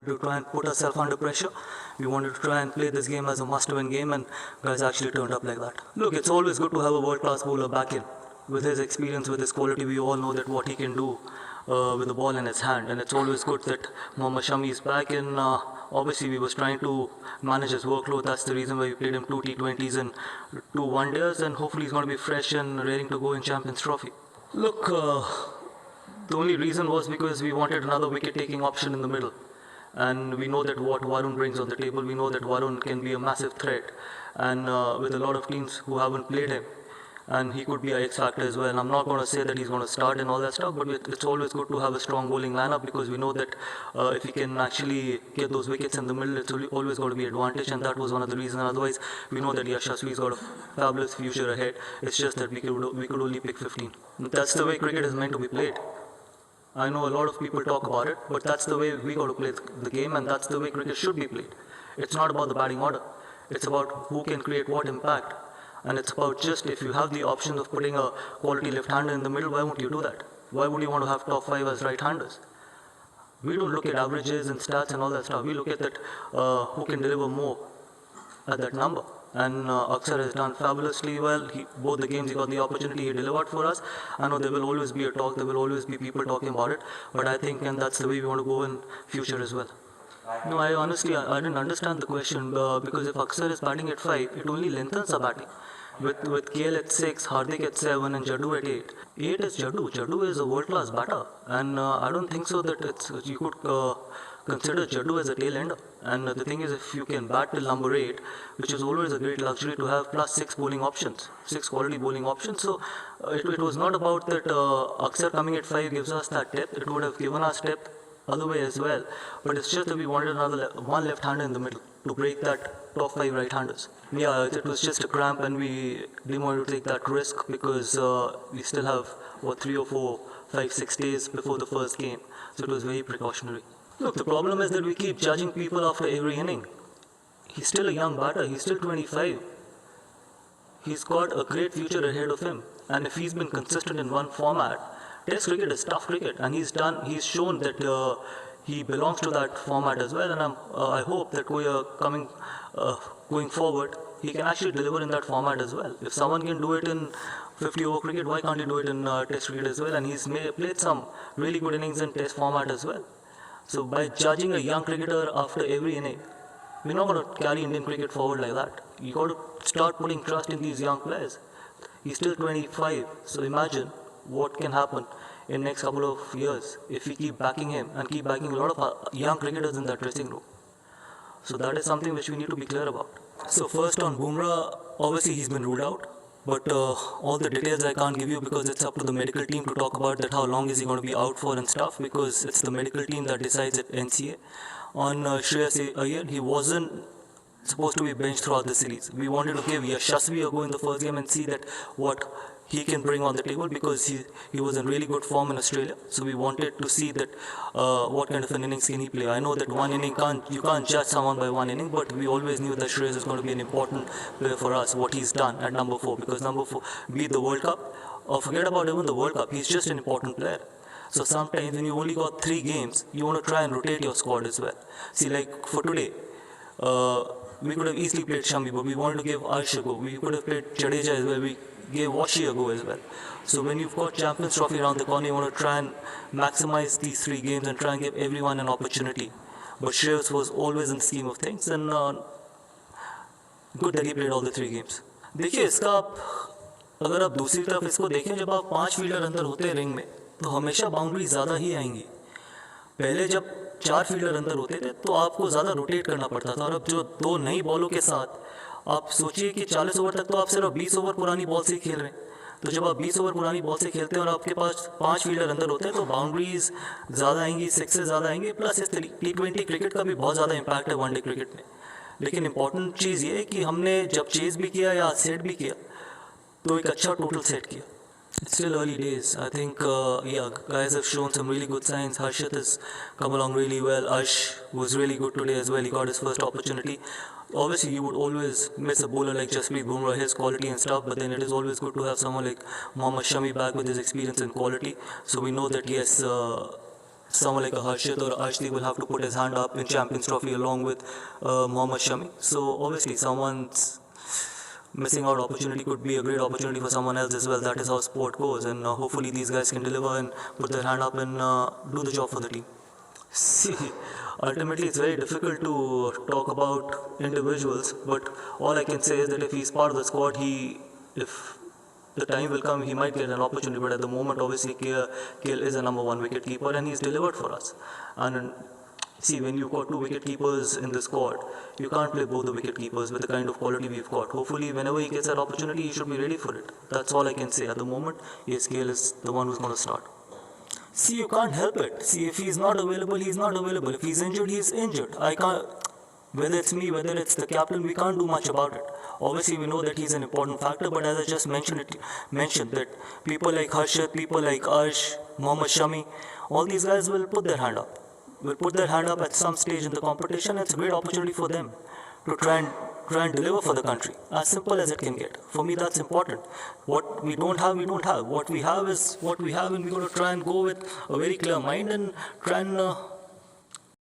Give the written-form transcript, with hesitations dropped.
to try and put ourselves under pressure. We wanted to try and play this game as a must-win game, and guys actually turned up like that. Look, it's always good to have a world-class bowler back in. With his experience, with his quality, we all know that what he can do with the ball in his hand, and it's always good that Mohammad Shami is back in. Obviously, we was trying to manage his workload. That's the reason why we played him 2 T20s and 2 one-days, and hopefully he's going to be fresh and raring to go in Champions Trophy. Look, the only reason was because we wanted another wicket-taking option in the middle. And we know that what Varun brings on the table, we know that Varun can be a massive threat. And with a lot of teams who haven't played him, and he could be a X-factor as well. And I'm not going to say that he's going to start and all that stuff, but it's always good to have a strong bowling lineup, because we know that if he can actually get those wickets in the middle, it's always going to be an advantage, and that was one of the reasons. Otherwise, we know that Yashasvi's got a fabulous future ahead. It's just that we could only pick 15. That's the way cricket is meant to be played. I know a lot of people talk about it, but that's the way we got to play the game, and that's the way cricket should be played. It's not about the batting order. It's about who can create what impact. And it's about just, if you have the option of putting a quality left-hander in the middle, why won't you do that? Why would you want to have top 5 as right-handers? We don't look at averages and stats and all that stuff. We look at that who can deliver more at that number. And Akshar has done fabulously well. Both the games he got the opportunity, he delivered for us. I know there will always be a talk, there will always be people talking about it, but I think, and that's the way we want to go in future as well. No, I honestly, I didn't understand the question, because if Akshar is batting at 5, it only lengthens the batting. With KL at 6, Hardik at 7, and Jaddu at 8. 8 is Jaddu. Jaddu is a world-class batter, and I don't think so that you could consider Jaddu as a tail ender. And the thing is, if you can bat till number 8, which is always a great luxury to have, plus 6 bowling options, 6 quality bowling options. So it was not about that Akshar coming at 5 gives us that depth. It would have given us depth other way as well, but it's just that we wanted one left-hander in the middle to break that top 5 right-handers. Yeah, it was just a cramp, and we didn't want to take that risk, because we still have 3 or 4, 5, 6 days before the first game, so it was very precautionary. Look, the problem is that we keep judging people after every inning. He's still a young batter, he's still 25. He's got a great future ahead of him, and if he's been consistent in one format, Test cricket is tough cricket, and he's shown that he belongs to that format as well. And I hope that going forward, he can actually deliver in that format as well. If someone can do it in 50-over cricket, why can't he do it in Test cricket as well? And he's played some really good innings in Test format as well. So by judging a young cricketer after every inning, we're not going to carry Indian cricket forward like that. You got to start putting trust in these young players. He's still 25, so imagine what can happen in next couple of years if we keep backing him and keep backing a lot of young cricketers in that dressing room. So that is something which we need to be clear about. So first on Bumrah, obviously he's been ruled out, but all the details I can't give you, because it's up to the medical team to talk about that, how long is he going to be out for and stuff, because it's the medical team that decides at NCA. On Shreyas Iyer, he wasn't supposed to be benched throughout the series. We wanted to give Yashasvi a go in the first game and see that what he can bring on the table, because he was in really good form in Australia. So we wanted to see that what kind of an innings can he play. I know that one inning you can't judge someone by one inning, but we always knew that Shreyas is going to be an important player for us, what he's done at number 4, because number 4, be it the World Cup, or forget about even the World Cup, he's just an important player. So sometimes when you only got 3 games, you want to try and rotate your squad as well. See, like for today, we could have easily played Shami, but we wanted to give Arsh a go. We could have played Jadeja as well. We gave Washi a go as well. So when you've got Champions Trophy around the corner, you want to try and maximize these 3 games and try and give everyone an opportunity. But Shreyas was always in the scheme of things, and good that he played all the 3 games. देखिए, इसका अगर आप दूसरी तरफ इसको देखें, जब आप 5 फील्डर अंदर होते हैं रिंग में, तो हमेशा बाउंड्री ज़्यादा ही आएंगी. पहले जब 4 फील्डर अंदर होते थे तो आपको ज़्यादा रोटेट करना पड़ता था, और अब जो 2 नई बॉलों के साथ आप सोचिए कि 40 ओवर तक तो आप सिर्फ 20 ओवर पुरानी बॉल से ही खेल रहे हैं. तो जब आप 20 ओवर पुरानी बॉल से खेलते हैं और आपके पास 5 फील्डर अंदर होते हैं, तो बाउंड्रीज ज़्यादा आएंगी, सिक्सेस ज़्यादा आएंगी. प्लस इस T20 क्रिकेट का भी बहुत ज़्यादा इम्पैक्ट है वनडे क्रिकेट में. लेकिन इंपॉर्टेंट चीज़ ये है कि हमने जब चेज भी किया या सेट भी किया, तो एक अच्छा टोटल सेट किया. It's still early days. I think, guys have shown some really good signs. Harshit has come along really well. Ash was really good today as well. He got his first opportunity. Obviously, you would always miss a bowler like Jasprit Bumrah, his quality and stuff, but then it is always good to have someone like Mohammad Shami back with his experience and quality. So we know that, yes, someone like a Harshit or Ashdeep will have to put his hand up in Champions Trophy along with Mohammad Shami. So obviously someone's missing out opportunity could be a great opportunity for someone else as well. That is how sport goes, and hopefully these guys can deliver and put their hand up and do the job for the team. See, ultimately it's very difficult to talk about individuals, but all I can say is that if he's part of the squad, if the time will come, he might get an opportunity. But at the moment, obviously, KL is a number one wicket keeper, and he's delivered for us. And see, when you've got two wicket keepers in the squad, you can't play both the wicket keepers with the kind of quality we've got. Hopefully, whenever he gets that opportunity, he should be ready for it. That's all I can say. At the moment, yes, KL is the one who's going to start. See, you can't help it. See, if he's not available, he's not available. If he's injured, he's injured. I can't, whether it's me, whether it's the captain, we can't do much about it. Obviously, we know that he's an important factor, but as I just mentioned that people like Harshit, people like Arsh, Mohammad Shami, all these guys will put their hand up. Will put their hand up at some stage in the competition. It's a great opportunity for them to try and deliver for the country. As simple as it can get. For me, that's important. What we don't have, we don't have. What we have is what we have, and we're going to try and go with a very clear mind and try and